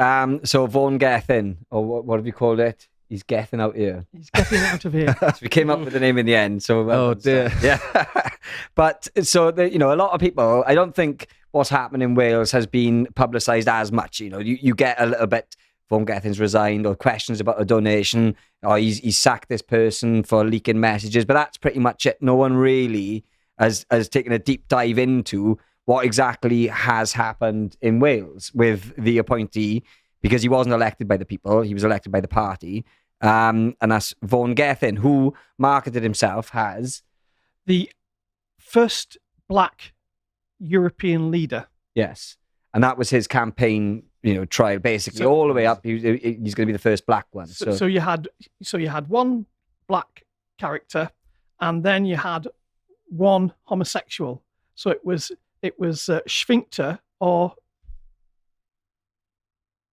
So Vaughan Gethin, or what have you called it? He's getting out here. He's getting out of here. So we came up with the name in the end. So Oh dear. yeah. But so a lot of people, I don't think what's happened in Wales has been publicised as much. You get a little bit. Vaughan Gethin's resigned, or questions about a donation, or he's sacked this person for leaking messages. But that's pretty much it. No one really has taken a deep dive into what exactly has happened in Wales with the appointee, because he wasn't elected by the people, he was elected by the party. And that's Vaughan Gethin, who marketed himself as the first black European leader. Yes. And that was his campaign, trial, basically, all the way up. He's going to be the first black one. So you had one black character, and then you had one homosexual. So it was sphincter or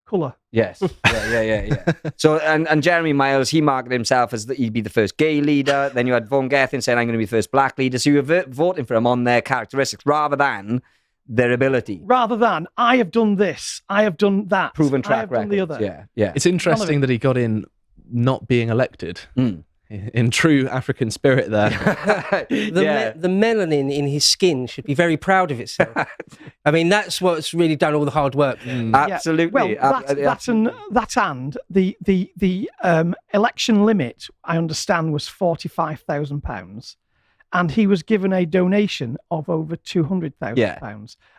colour. Yes. Yeah. So, and Jeremy Miles, he marketed himself as he'd be the first gay leader. Then you had Vaughan Gethin saying, I'm going to be the first black leader. So you were voting for him on their characteristics rather than their ability. Rather than, I have done this, I have done that. Proven track I have done the record. other. Yeah. It's interesting that he got in not being elected. In true African spirit there. The melanin in his skin should be very proud of itself. I mean, that's what's really done all the hard work. Absolutely. Well, the election limit, I understand, was £45,000, and he was given a donation of over £200,000. Yeah.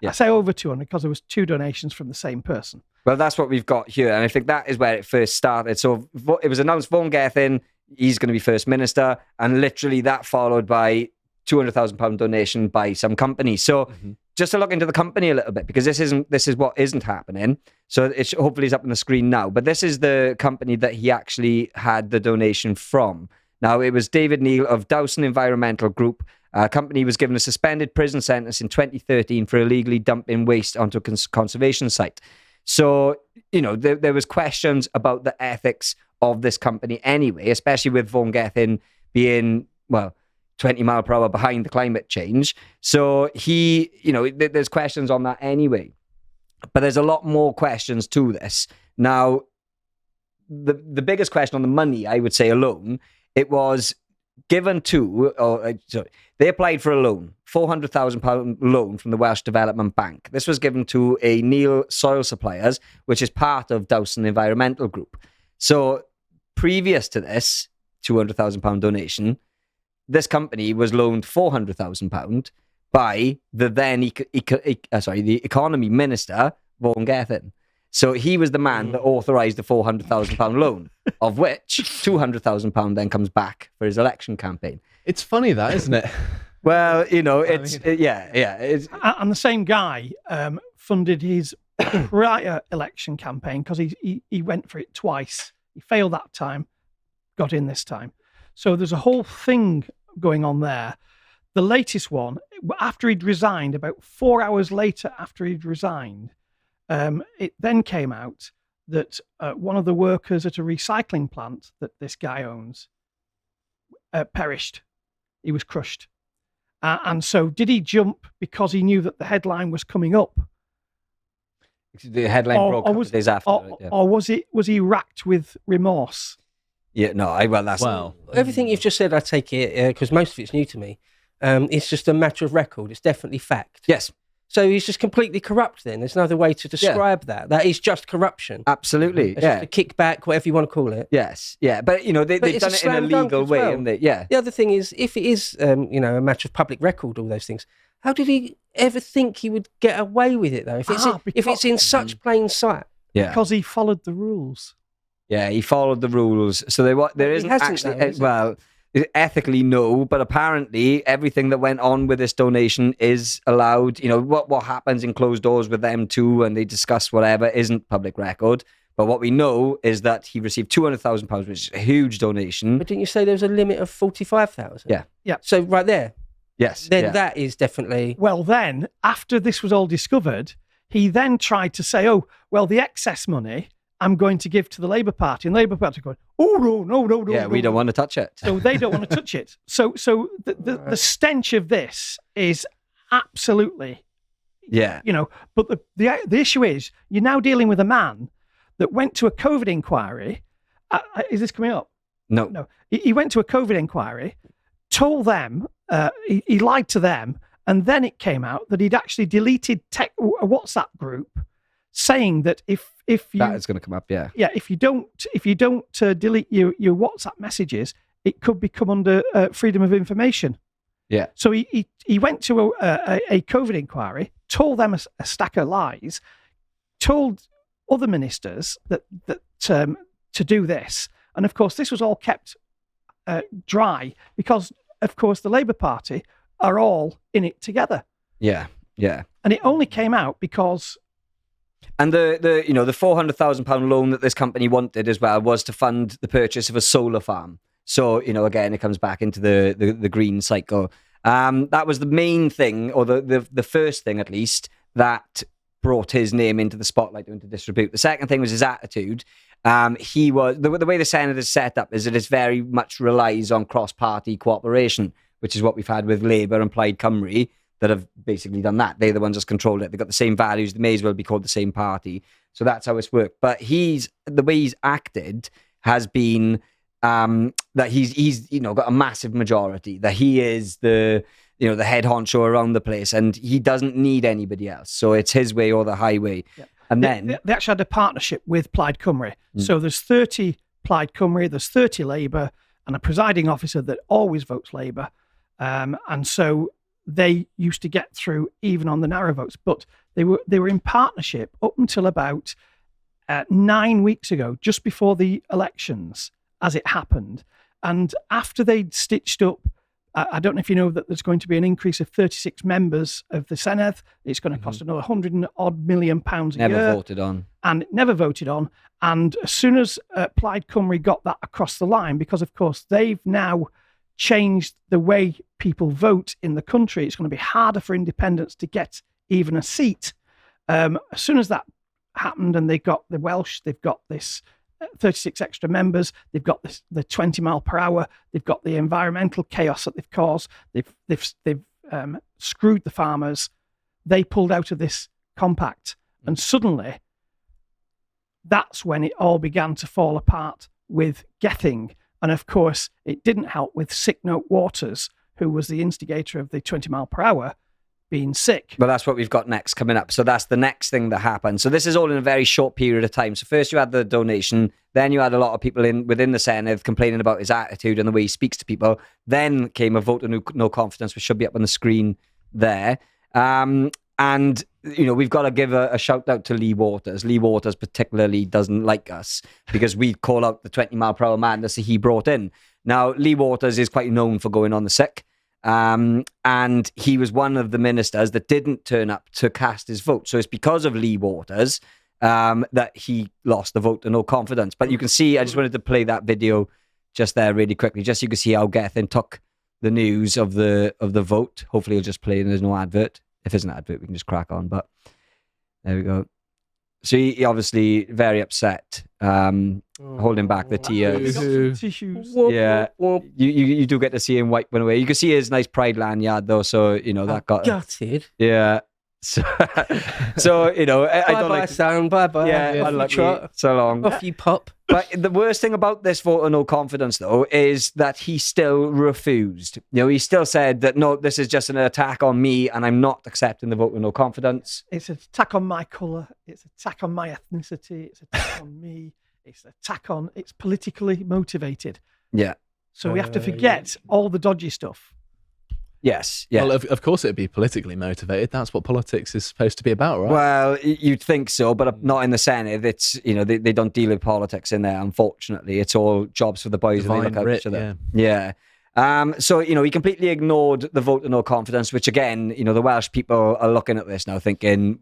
I say over 200 because there was two donations from the same person. Well, that's what we've got here, and I think that is where it first started. So it was announced Vaughan Gethin, he's going to be First Minister, and literally that followed by £200,000 donation by some company. So just to look into the company a little bit, because this is what isn't happening. So it hopefully is up on the screen now. But this is the company that he actually had the donation from. Now, it was David Neal of Dowson Environmental Group. Company was given a suspended prison sentence in 2013 for illegally dumping waste onto a conservation site. So, there was questions about the ethics of this company anyway, especially with Vaughan Gethin being, 20 mile per hour behind the climate change. So there's questions on that anyway. But there's a lot more questions to this. Now, the biggest question on the money, I would say alone, it was given they applied for a loan, £400,000 loan from the Welsh Development Bank. This was given to a Neal Soil Suppliers, which is part of Dowson Environmental Group. So previous to this £200,000 donation, this company was loaned £400,000 by the then the economy minister, Vaughan Gethin. So he was the man that authorised the £400,000 loan, of which £200,000 then comes back for his election campaign. It's funny that, isn't it? Well, it's. And the same guy funded his prior election campaign because he went for it twice. He failed that time, got in this time. So there's a whole thing going on there. The latest one, after he'd resigned, about 4 hours later after he'd resigned, it then came out that one of the workers at a recycling plant that this guy owns perished. He was crushed. And so did he jump because he knew that the headline was coming up? The headline broke a couple of days after. Or was he racked with remorse? Yeah, no, everything you've just said, I take it, because most of it's new to me, it's just a matter of record. It's definitely fact. Yes. So he's just completely corrupt then. There's no other way to describe that. That is just corruption. Absolutely. It's just a kickback, whatever you want to call it. Yes. Yeah. But, they've done it in a legal way, haven't they? Yeah. The other thing is, if it is, a matter of public record, all those things, how did he ever think he would get away with it, though? If it's in such plain sight. Yeah. Because he followed the rules. Yeah, he followed the rules. So there isn't actually... Ethically, no, but apparently everything that went on with this donation is allowed. What happens in closed doors with them too, and they discuss whatever, isn't public record. But what we know is that he received £200,000, which is a huge donation. But didn't you say there was a limit of 45,000? Yeah. So right there. Yes. Then that is definitely... Well, then, after this was all discovered, he then tried to say, the excess money I'm going to give to the Labour Party. And the Labour Party going, no. Yeah, we don't want to touch it. So they don't want to touch it. So the stench of this is absolutely, yeah. But the issue is, you're now dealing with a man that went to a COVID inquiry. Is this coming up? No. He went to a COVID inquiry, told them, he lied to them, and then it came out that he'd actually deleted a WhatsApp group saying that if you... That is going to come up, yeah. Yeah, if you don't delete your WhatsApp messages, it could become under freedom of information. Yeah. So he went to a COVID inquiry, told them a stack of lies, told other ministers that to do this. And of course, this was all kept dry because, of course, the Labour Party are all in it together. Yeah. And it only came out because... And the £400,000 loan that this company wanted as well was to fund the purchase of a solar farm. So, again, it comes back into the green cycle. That was the main thing, or the first thing at least, that brought his name into the spotlight, into disrepute. The second thing was his attitude. He was the way the Senate is set up is that it very much relies on cross-party cooperation, which is what we've had with Labour and Plaid Cymru that have basically done that. They're the ones that's controlled it. They've got the same values. They may as well be called the same party. So that's how it's worked. But the way he's acted has been that he's got a massive majority. That he is the head honcho around the place, and he doesn't need anybody else. So it's his way or the highway. Yeah. And then they actually had a partnership with Plaid Cymru. So there's 30 Plaid Cymru, there's 30 Labour, and a presiding officer that always votes Labour. And so they used to get through even on the narrow votes, but they were in partnership up until about 9 weeks ago, just before the elections, as it happened. And after they'd stitched up, I don't know if you know that there's going to be an increase of 36 members of the Senedd. It's going to cost another £100 million a year. Never voted on. And never voted on. And as soon as Plaid Cymru got that across the line, because of course they've now changed the way people vote in the country, it's going to be harder for independents to get even a seat. As soon as that happened, and they got the Welsh, they've got this 36 extra members, they've got the 20 mile per hour, they've got the environmental chaos that they've caused, they've screwed the farmers. They pulled out of this compact, and suddenly that's when it all began to fall apart with Gething. And of course, it didn't help with Sick Note Waters, who was the instigator of the 20 mile per hour, being sick. But that's what we've got next coming up. So that's the next thing that happened. So this is all in a very short period of time. So first you had the donation, then you had a lot of people within the Senedd complaining about his attitude and the way he speaks to people. Then came a vote of no confidence, which should be up on the screen there. And we've got to give a shout out to Lee Waters. Lee Waters particularly doesn't like us because we call out the 20 mile per hour madness that he brought in. Now, Lee Waters is quite known for going on the sick. And he was one of the ministers that didn't turn up to cast his vote. So it's because of Lee Waters that he lost the vote of no confidence. But you can see, I just wanted to play that video just there really quickly, just so you can see how Gethin took the news of the vote. Hopefully he'll just play and there's no advert. If there's an advert, we can just crack on. But there we go. So he obviously very upset, holding back the tears. Tissues. Yeah, you do get to see him wiping away. You can see his nice Pride lanyard though, so that got gutted. Yeah. So I don't bye like sound. Bye bye. Yeah, unlucky. So long. Off you pop. But the worst thing about this vote of no confidence, though, is that he still refused. He still said that, no, this is just an attack on me and I'm not accepting the vote of no confidence. It's an attack on my colour. It's an attack on my ethnicity. It's an attack on me. It's an attack on... It's politically motivated. Yeah. So we have to forget all the dodgy stuff. Yes. Yeah. Well, of course it'd be politically motivated. That's what politics is supposed to be about, right? Well, you'd think so, but not in the Senate. It's, they don't deal with politics in there, unfortunately. It's all jobs for the boys and they look out each other. Yeah. So, he completely ignored the vote of no confidence, which again, the Welsh people are looking at this now thinking,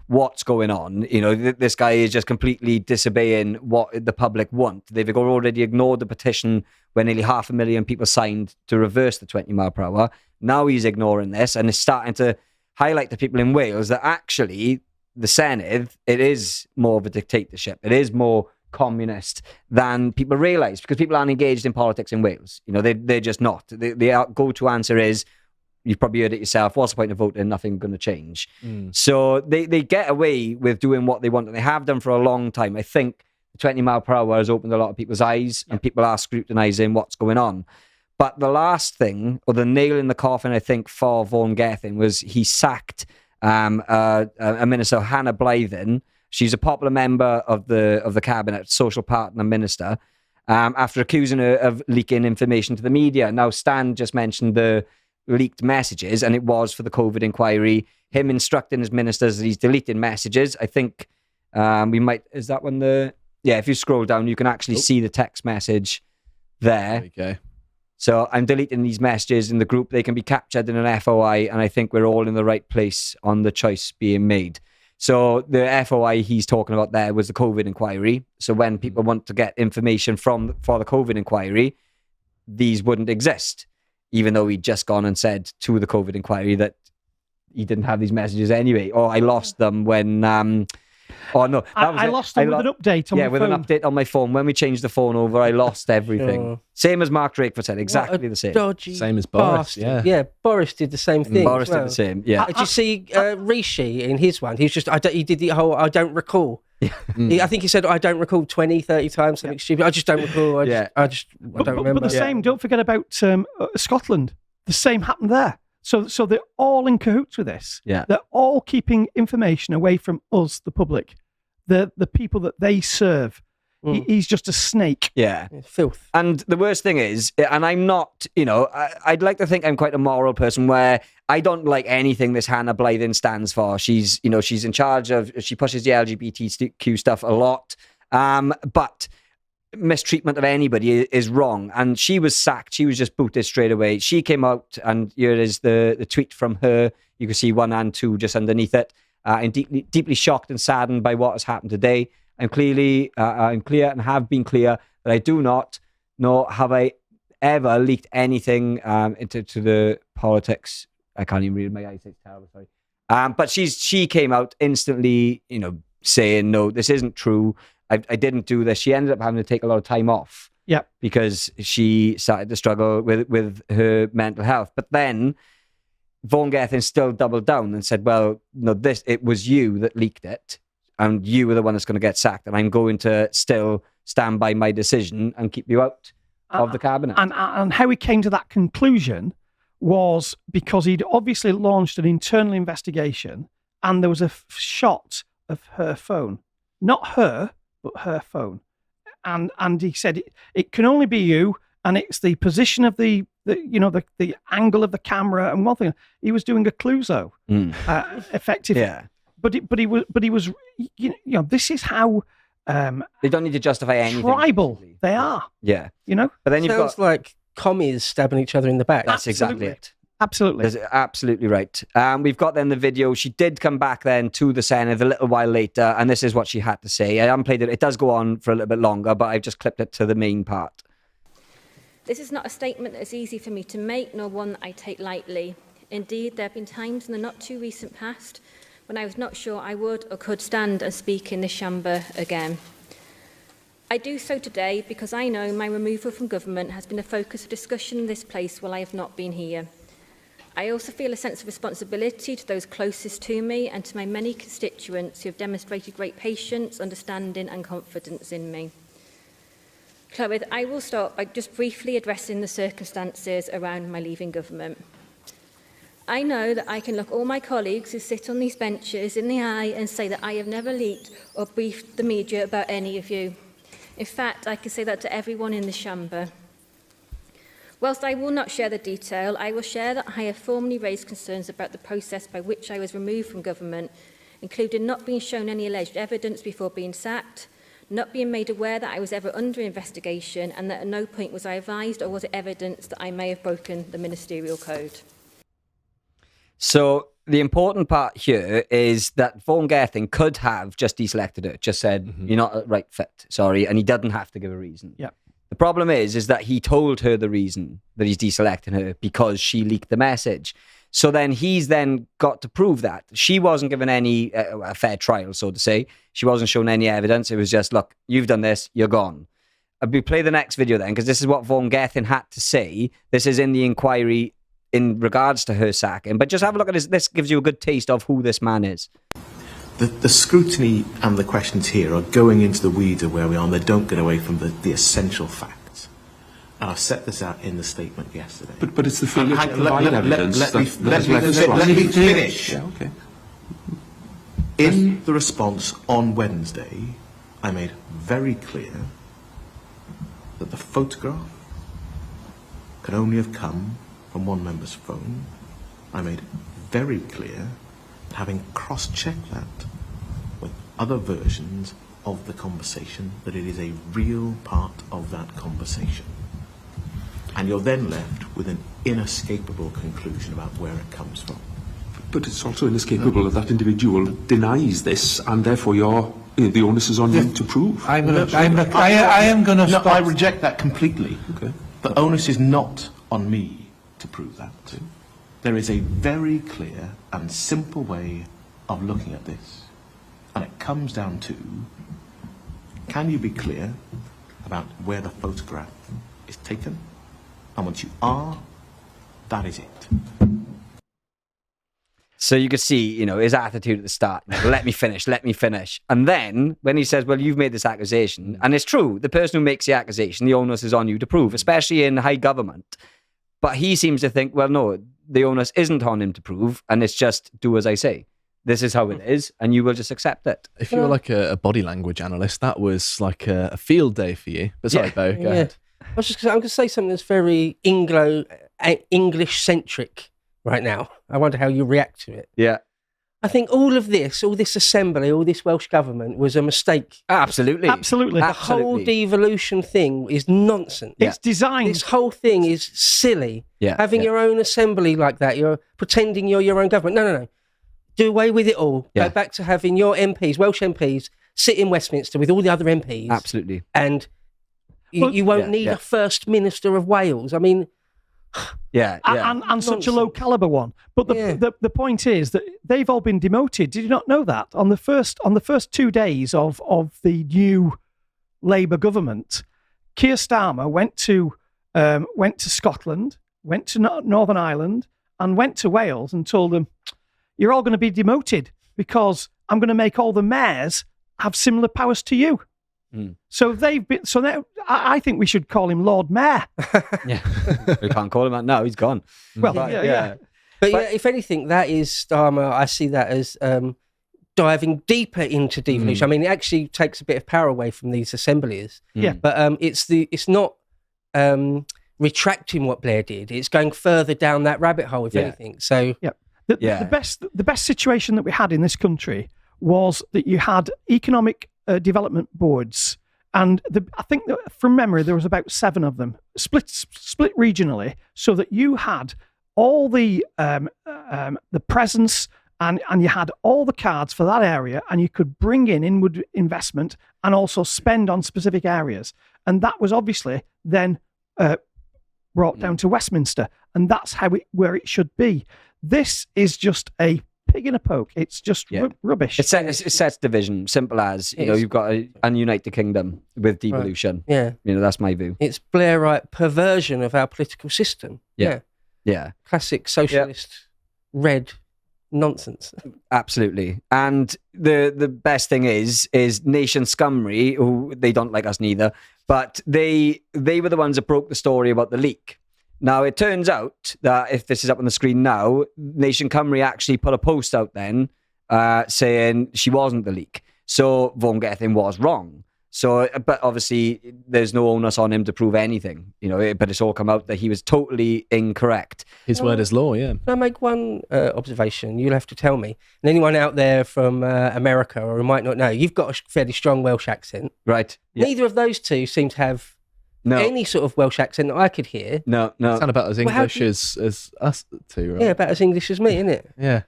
what's going on? This guy is just completely disobeying what the public want. They've already ignored the petition where nearly 500,000 people signed to reverse the 20 mile per hour. Now he's ignoring this, and it's starting to highlight to people in Wales that actually the Senedd, it is more of a dictatorship. It is more communist than people realise, because people aren't engaged in politics in Wales. They're just not. The go-to answer is, you've probably heard it yourself. What's the point of voting? Nothing's going to change. So they get away with doing what they want, and they have done for a long time. I think the 20 mph has opened a lot of people's eyes, and people are scrutinising what's going on. But the last thing, or the nail in the coffin, I think, for Vaughan Gething was he sacked a minister, Hannah Blythen. She's a popular member of the cabinet, social partner minister, after accusing her of leaking information to the media. Now, Stan just mentioned the leaked messages, and it was for the COVID inquiry, him instructing his ministers that he's deleting messages. I think we might, is that one if you scroll down, you can actually see the text message there. There you go. So I'm deleting these messages in the group. They can be captured in an FOI, and I think we're all in the right place on the choice being made. So the FOI he's talking about there was the COVID inquiry. So when people want to get information for the COVID inquiry, these wouldn't exist, even though he'd just gone and said to the COVID inquiry that he didn't have these messages anyway. Or I lost them when... I lost them with an update on my phone. Yeah, with an update on my phone. When we changed the phone over, I lost everything. Sure. Same as Mark Drakeford said, exactly the same. Dodgy same as Boris, bastard. Yeah, Boris did the same thing. Boris did the same, yeah. Did you see Rishi in his one? He was just, he did the whole, I don't recall. I think he said, I don't recall 20, 30 times, something stupid. I just don't recall. I don't remember. But the same, don't forget about Scotland. The same happened there. So they're all in cahoots with this. Yeah. They're all keeping information away from us, the public, the people that they serve. He's just a snake. Yeah. Filth. And the worst thing is, and I'm not, I'd like to think I'm quite a moral person where I don't like anything this Hannah Blythen stands for. She's in charge of, she pushes the LGBTQ stuff a lot. But mistreatment of anybody is wrong, and she was sacked. She was just booted straight away. She came out, and here is the tweet from her. You can see 1 and 2 just underneath it. I'm deeply shocked and saddened by what has happened today. I'm clear and have been clear that I do not, nor have I ever leaked anything into the politics. I can't even read, my eyesight's terrible, sorry. But she came out instantly, saying, no, this isn't true. I didn't do this. She ended up having to take a lot of time off. Yeah. Because she started to struggle with her mental health. But then Vaughan Gething still doubled down and said, well, no, it was you that leaked it, and you were the one that's going to get sacked, and I'm going to still stand by my decision and keep you out of the cabinet. And how he came to that conclusion was because he'd obviously launched an internal investigation, and there was a shot of her phone. Not her, but her phone. And he said, it can only be you, and it's the position of the angle of the camera, and one thing, he was doing a Cluzo, effectively. Yeah. But he was, this is how they don't need to justify anything. Tribal they are. Yeah. But then you've Sounds like commies stabbing each other in the back. That's exactly it. Absolutely. That's absolutely right. We've got then the video. She did come back then to the Senate a little while later, and this is what she had to say. I haven't played it. It does go on for a little bit longer, but I've just clipped it to the main part. This is not a statement that is easy for me to make, nor one that I take lightly. Indeed, there have been times in the not too recent past when I was not sure I would or could stand and speak in this chamber again. I do so today because I know my removal from government has been a focus of discussion in this place while I have not been here. I also feel a sense of responsibility to those closest to me and to my many constituents who have demonstrated great patience, understanding and confidence in me. Clywyd, I will start by just briefly addressing the circumstances around my leaving government. I know that I can look all my colleagues who sit on these benches in the eye and say that I have never leaked or briefed the media about any of you. In fact, I can say that to everyone in the chamber. Whilst I will not share the detail, I will share that I have formally raised concerns about the process by which I was removed from government, including not being shown any alleged evidence before being sacked, not being made aware that I was ever under investigation, and that at no point was I advised or was it evidence that I may have broken the ministerial code. So the important part here is that Vaughan Gething could have just deselected her, just said, you're not a right fit, sorry, and he doesn't have to give a reason. Yeah. The problem is that he told her the reason that he's deselecting her because she leaked the message. So then he's then got to prove that. She wasn't given any a fair trial, so to say. She wasn't shown any evidence. It was just, look, you've done this, you're gone. We play the next video then, because this is what Vaughan Gething had to say. This is in the inquiry in regards to her sacking. But just have a look at this. This gives you a good taste of who this man is. The scrutiny and the questions here are going into the weeds of where we are, and they don't get away from the essential facts. And I set this out in the statement yesterday. But it's the failure to provide evidence let me finish. Yeah, okay. In the response on Wednesday, I made very clear that the photograph could only have come from one member's phone. I made very clear, having cross-checked that with other versions of the conversation, that it is a real part of that conversation. And you're then left with an inescapable conclusion about where it comes from. But it's also inescapable that individual denies this, and therefore the onus is on you to prove. I am going to stop. I reject that completely. Okay. The onus is not on me to prove that. There is a very clear and simple way of looking at this, and it comes down to, can you be clear about where the photograph is taken? And once you are, that is it. So you could see, his attitude at the start. Let me finish. And then when he says, well, you've made this accusation, and it's true, the person who makes the accusation, the onus is on you to prove, especially in high government. But he seems to think, well, no, the onus isn't on him to prove, and it's just do as I say. This is how it is, and you will just accept it. If you were like a body language analyst, that was like a field day for you. But sorry, Bo, go ahead. I'm going to say something that's very English-centric right now. I wonder how you react to it. Yeah. I think all this assembly, all this Welsh government was a mistake. Absolutely. The whole devolution thing is nonsense. It's designed. This whole thing is silly. Yeah. Having your own assembly like that, you're pretending you're your own government. No. Do away with it all. Yeah. Go back to having your MPs, Welsh MPs, sit in Westminster with all the other MPs. Absolutely. And you won't need a First Minister of Wales. I mean... And such a low caliber one. But the point is that they've all been demoted. Did you not know that? On the first 2 days of the new Labour government, Keir Starmer went to Scotland, went to Northern Ireland, and went to Wales and told them, "You're all going to be demoted because I'm going to make all the mayors have similar powers to you." So they've been. So now I think we should call him Lord Mayor. Yeah, we can't call him that now. He's gone. Well, yeah. But if anything, that is Starmer. I see that as diving deeper into devolution. I mean, it actually takes a bit of power away from these assemblies. Yeah. But it's not retracting what Blair did. It's going further down that rabbit hole, if anything. So the best situation that we had in this country was that you had economic development boards, and I think that from memory there was about 7 of them, split regionally, so that you had all the presence and you had all the cards for that area, and you could bring in inward investment and also spend on specific areas, and that was obviously then brought down to Westminster, and that's where it should be. This is just a pig in a poke. It's just rubbish. It sets division. Simple as you've got to unite the kingdom with devolution. Right. Yeah, that's my view. It's Blairite perversion of our political system. Yeah. Classic socialist red nonsense. Absolutely. And the best thing is Nation Scumry, who they don't like us neither, but they were the ones that broke the story about the leak. Now, it turns out that, if this is up on the screen now, Nation Cymru actually put a post out then saying she wasn't the leak. So Vaughan Gething was wrong. So, but obviously, there's no onus on him to prove anything, but it's all come out that he was totally incorrect. His word is law, yeah. Can I make one observation? You'll have to tell me. And anyone out there from America or who might not know, you've got a fairly strong Welsh accent. Right. Yeah. Neither of those two seem to have any sort of Welsh accent that I could hear. No. Sound about as English as us two, right? Yeah, about as English as me, isn't it? Yeah.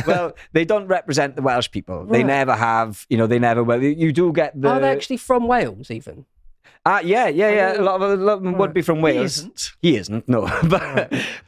Well, they don't represent the Welsh people. Right. They never have, they never will. You do get the... Are they actually from Wales, even? Yeah. A lot of them would be from Wales. He isn't, no.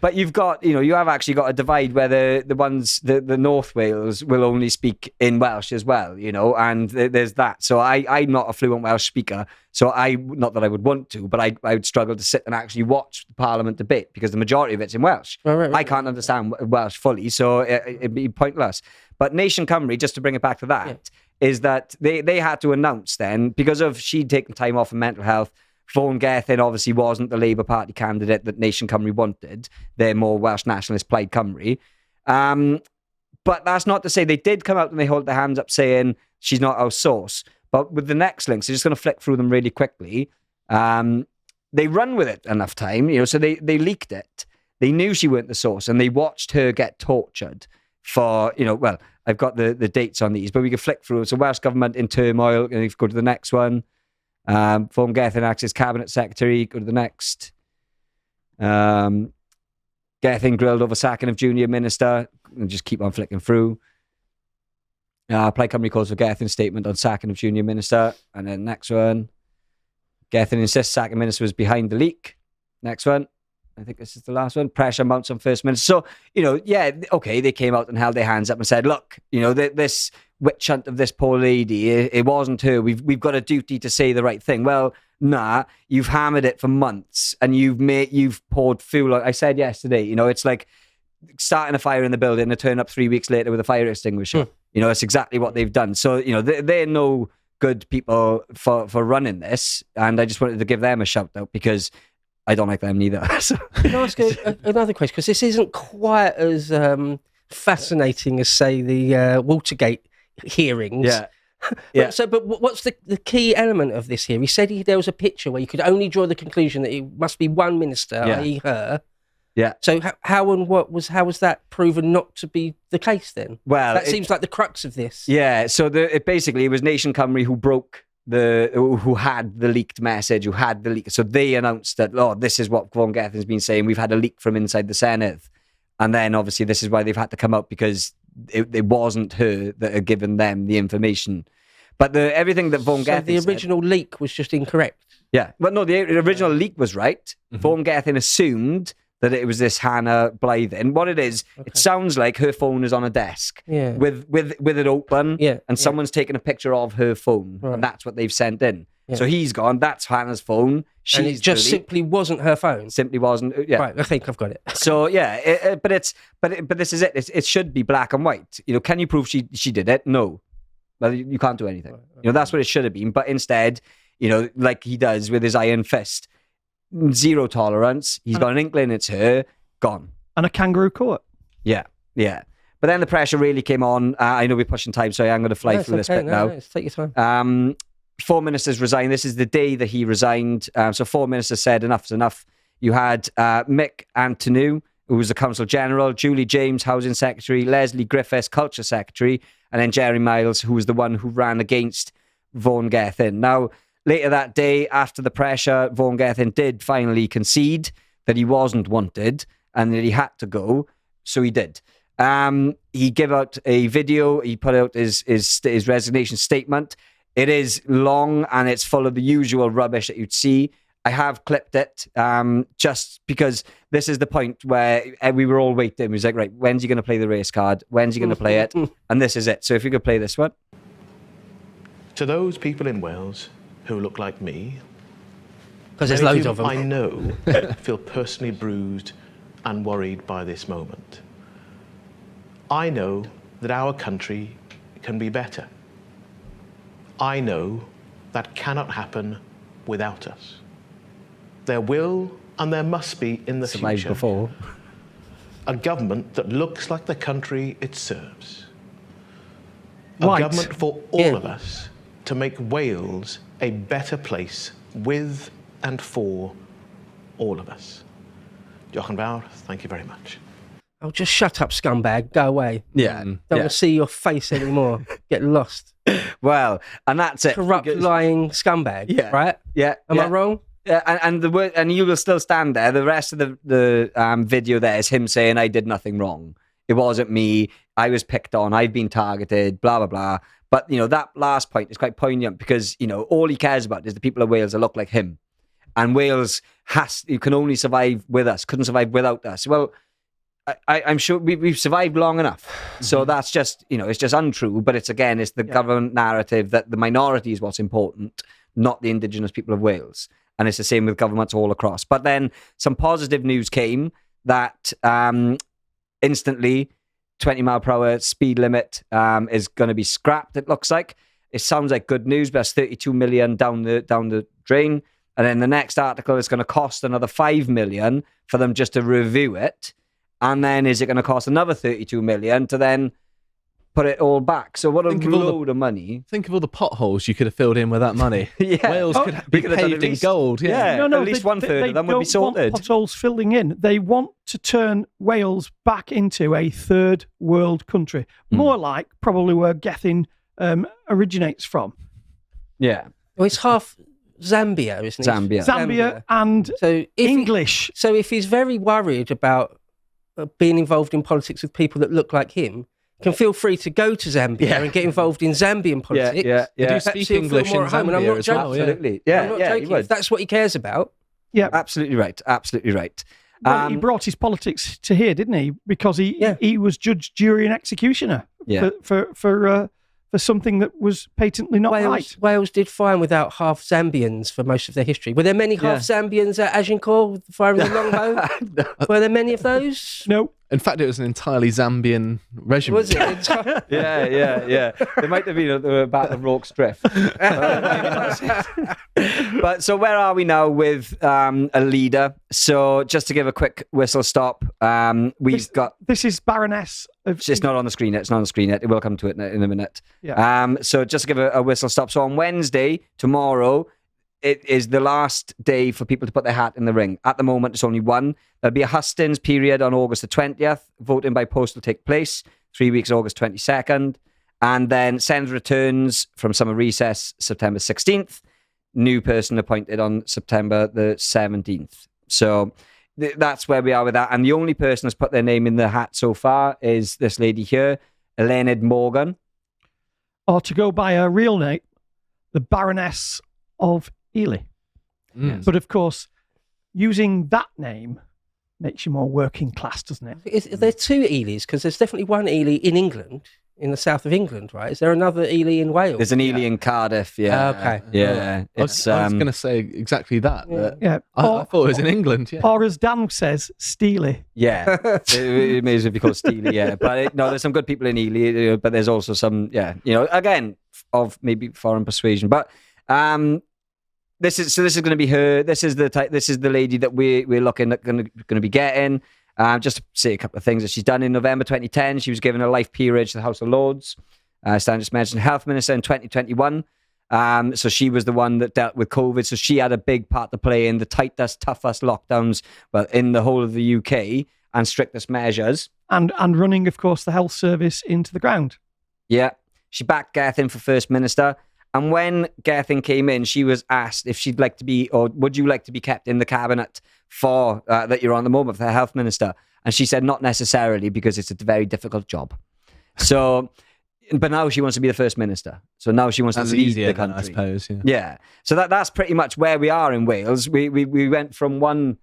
but you've got, you have actually got a divide where the North Wales will only speak in Welsh as well, and there's that. So I'm not a fluent Welsh speaker, so not that I would want to, but I would struggle to sit and actually watch the Parliament debate because the majority of it's in Welsh. Right. I can't understand Welsh fully, so it'd be pointless. But Nation Cymru, just to bring it back to that, is that they had to announce then, because of she'd taken time off for mental health, Vaughan Gething obviously wasn't the Labour Party candidate that Nation Cymru wanted. They're more Welsh nationalist, Plaid Cymru. But that's not to say they did come out and they hold their hands up saying she's not our source. But with the next links, they're just going to flick through them really quickly. They run with it enough time, so they leaked it. They knew she weren't the source and they watched her get tortured for, I've got the dates on these, but we can flick through. So Welsh Government in turmoil. And if you go to the next one, Vaughan Gething acts as Cabinet Secretary. Go to the next. Gething grilled over sacking of Junior Minister. And just keep on flicking through. Plaid Cymru calls for Gething statement on sacking of Junior Minister. And then next one. Gething insists sacking Minister was behind the leak. Next one. I think this is the last one. Pressure mounts on First Minister. So, they came out and held their hands up and said, look, this witch hunt of this poor lady, it wasn't her. We've got a duty to say the right thing. Well, nah, you've hammered it for months and you've poured fuel. I said yesterday, it's like starting a fire in the building and turn up 3 weeks later with a fire extinguisher. It's exactly what they've done. So, they're no good people for running this. And I just wanted to give them a shout out because I don't like them neither. Can I ask another question? Because this isn't quite as fascinating as, say, the Watergate hearings. Yeah. But what's the key element of this here? He said there was a picture where you could only draw the conclusion that it must be one minister, i.e. her. Yeah. So how was that proven not to be the case then? Well, that seems like the crux of this. Yeah. So it was Nation Cymru who broke who had the leaked message, who had the leak. So they announced that, this is what Vaughan Gething's been saying. We've had a leak from inside the Senedd. And then obviously this is why they've had to come out because it wasn't her that had given them the information. But everything that Vaughan Gething the original leak was just incorrect. Yeah. But no, the original leak was right. Vaughan Gething assumed that it was this Hannah Blythen. What it is, it sounds like her phone is on a desk with it open and someone's taken a picture of her phone and that's what they've sent in. Yeah. So he's gone, that's Hannah's phone. And it just simply wasn't her phone. Simply wasn't. Yeah. Right, I think I've got it. So but this is it. It should be black and white. Can you prove she did it? No. Well, you can't do anything. Right. That's what it should have been. But instead, like he does with his iron fist, zero tolerance. He's got an inkling it's her, gone. And a kangaroo court. Yeah. But then the pressure really came on. I know we're pushing time, so I'm going to fly through this bit now. No, take your time. 4 ministers resigned. This is the day that he resigned. So 4 ministers said enough's enough. You had Mick Antonu, who was the Council General, Julie James, Housing Secretary, Leslie Griffiths, Culture Secretary, and then Jerry Miles, who was the one who ran against Vaughan Gething. Now, later that day, after the pressure, Vaughan Gething did finally concede that he wasn't wanted and that he had to go. So he did. He gave out a video. He put out his resignation statement. It is long and it's full of the usual rubbish that you'd see. I have clipped it just because this is the point where we were all waiting. He was like, right, when's he going to play the race card? When's he going to play it? And this is it. So if you could play this one. To those people in Wales who look like me, because there's loads of them, I know feel personally bruised and worried by this moment. I know that our country can be better. I know that cannot happen without us. There will and there must be in the future a government that looks like the country it serves. A government for all of us to make Wales a better place with and for all of us. Diolch yn fawr, thank you very much. Oh, just shut up, scumbag. Go away. Yeah. Don't want to see your face anymore. Get lost. Well, and that's it. Corrupt, lying scumbag. Yeah. Right? Yeah. Am I wrong? And the word, and you will still stand there. The rest of the video there is him saying, I did nothing wrong. It wasn't me. I was picked on. I've been targeted, blah, blah, blah. But, that last point is quite poignant because, all he cares about is the people of Wales that look like him. And Wales you can only survive with us, couldn't survive without us. Well, I'm sure we've survived long enough. So that's just, it's just untrue. But it's the government narrative that the minority is what's important, not the indigenous people of Wales. And it's the same with governments all across. But then some positive news came that instantly 20 mile per hour speed limit is going to be scrapped, it looks like. It sounds like good news, but it's 32 million down the drain. And then the next article is going to cost another 5 million for them just to review it. And then is it going to cost another 32 million to then put it all back? So what a load of money. Think of all the potholes you could have filled in with that money. Yeah. Wales could be paved in gold. Yeah. No, at least one third of them would be sorted. They don't want potholes filling in. They want to turn Wales back into a third world country. More like probably where Gethin originates from. Yeah. Well, it's half Zambia, isn't it? Zambia and English. So if he's very worried about being involved in politics with people that look like him, can feel free to go to Zambia and get involved in Zambian politics. Yeah. They do speak English in Zambia I'm not as joking. well. Absolutely. I'm not joking. If that's what he cares about. Yeah, absolutely right. Absolutely right. Well, he brought his politics to here, didn't he? Because he was judge, jury, and executioner for something that was patently not right. Wales did fine without half Zambians for most of their history. Were there many half Zambians at Agincourt firing the longbow? Were there many of those? No. In fact, it was an entirely Zambian regiment. Was it? Yeah. There might have been a Battle of Rorke's Drift. But so where are we now with a leader? So just to give a quick whistle stop, we've got... This is Baroness of... It's not on the screen yet. It's not on the screen yet. We'll come to it in a minute. Yeah. So just to give a whistle stop. So on Wednesday, tomorrow, it is the last day for people to put their hat in the ring. At the moment, it's only one. There'll be a hustings period on August the 20th. Voting by post will take place. 3 weeks, August 22nd. And then Senate returns from summer recess September 16th. New person appointed on September the 17th. So that's where we are with that. And the only person that's put their name in the hat so far is this lady here, Eluned Morgan. Or to go by her real name, the Baroness of Ely. But of course, using that name makes you more working class, doesn't it? Is there two Elys? Because there's definitely one Ely in England, in the south of England, right? Is there another Ely in Wales? There's an Ely in Cardiff, yeah. Okay. Yeah. I was going to say exactly that. Yeah. I thought it was in England, yeah. Or as Dan says, Steely. Yeah. it may as well be called Steely, yeah. But there's some good people in Ely, but there's also some, again, of maybe foreign persuasion. But this is going to be her. This is the lady that we're looking at going to be getting. Just to say a couple of things that she's done. In November 2010, she was given a life peerage to the House of Lords. Stan just mentioned Health Minister in 2021. So she was the one that dealt with COVID. So she had a big part to play in the tightest, toughest lockdowns, in the whole of the UK and strictest measures. And running, of course, the health service into the ground. Yeah. She backed Gethin for First Minister. And when Gethin came in, she was asked if she'd like to be, or would you like to be kept in the cabinet for that you're on the moment for the health minister? And she said not necessarily because it's a very difficult job. So, but now she wants to be the first minister. So now she wants to lead the country. I suppose. Yeah. So that's pretty much where we are in Wales. We went from one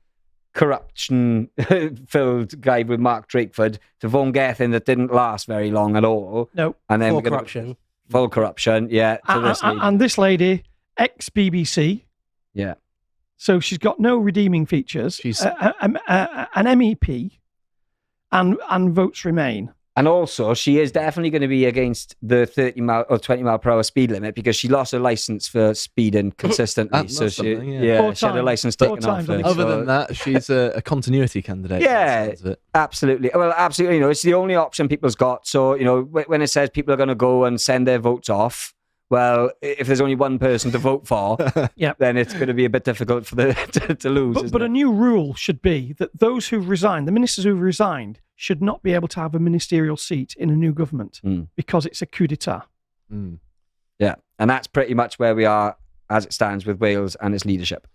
corruption-filled guy with Mark Drakeford to Vaughan Gethin that didn't last very long at all. No. And then corruption. Full corruption, yeah. And this lady, ex-BBC. Yeah. So she's got no redeeming features. She's an MEP and votes remain. And also, she is definitely going to be against the 30 mile or 20 mile per hour speed limit because she lost her license for speeding consistently. So she had her license taken off her. Other than that, she's a continuity candidate. Yeah, absolutely. Well, absolutely. It's the only option people's got. So, when it says people are going to go and send their votes off, well, if there's only one person to vote for, then it's going to be a bit difficult for to lose. But a new rule should be that those who've resigned, the ministers who've resigned, should not be able to have a ministerial seat in a new government because it's a coup d'etat. Yeah, and that's pretty much where we are as it stands with Wales and its leadership.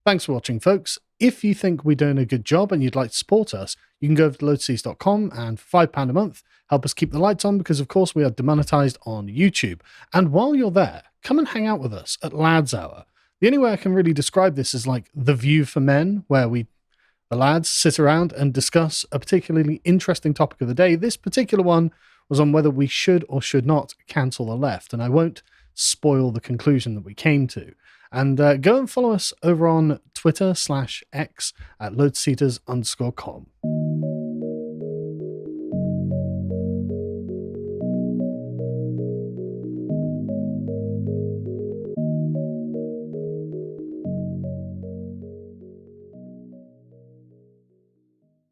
Thanks for watching, folks. if you think we're doing a good job and you'd like to support us, you can go over to lotuseast.com and for £5 a month, help us keep the lights on because, of course, we are demonetized on YouTube. And while you're there, come and hang out with us at Lads Hour. The only way I can really describe this is like The View for Men, where the lads sit around and discuss a particularly interesting topic of the day. This particular one was on whether we should or should not cancel the left, and I won't spoil the conclusion that we came to. And go and follow us over on Twitter /X at lotuseaters_com.